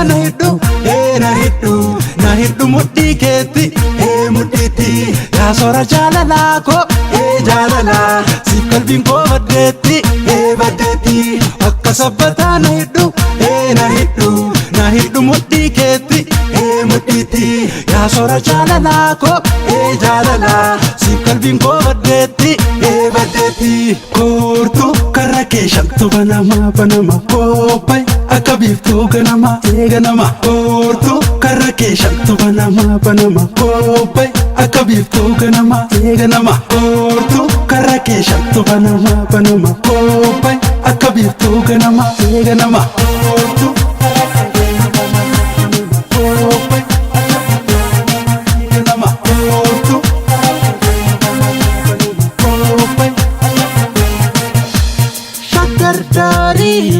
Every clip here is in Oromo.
na hiddu mudhii keetti mudhiitti yaa soora jaalalaa koo jaalala siif qalbiin koo baddeetti baddeetti akka sabbataa na hiddu mudhii keetti mudhiitti yaa soora jaalalaa koo jaalala siif qalbiin koo baddeetti baddeetti koortuu karra kee shantu banama koophay akka biiftuu ganama koortuu karra kee shantu banama koophay akka biiftuu ganama koortuu karra kee shantu banama koophay akka biiftuu ganama koortuu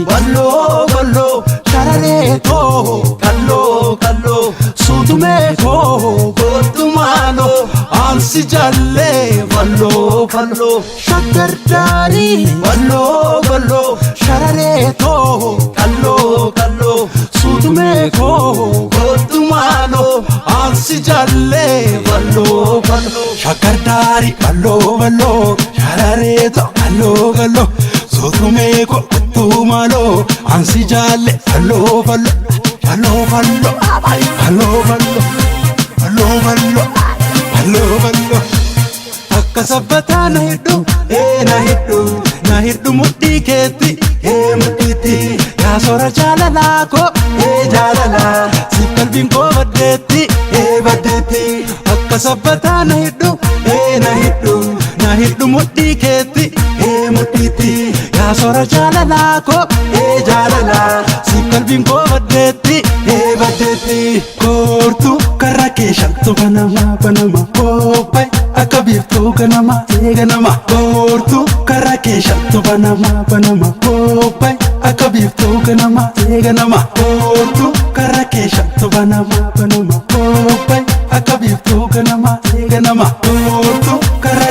ballo sharare to kallo sudume ko godumano ansi jalle ballo shakardari ballo sharare to kallo sudume ko godumano ansi jalle ballo shakardari ballo sharare to kallo sudume ko tumalo ansi jalle ballo akka sabbataa na hiddu mudhii keetti mudhiitti yaa soora jaalalaa koo jaalala siif qalbiin koo baddeetti baddeetti akka sabbataa na hiddu mudhii keetti mudhiitti yaa soora jaalalaa koo jaalala siif qalbiin koo baddeetti baddeetti koortuu karra kee shantu banama koophay akka biiftuu ganama koortuu karra kee shantu banama koophay akka biiftuu ganama koortuu karra kee shantu banama koophay akka biiftuu ganama koortuu karra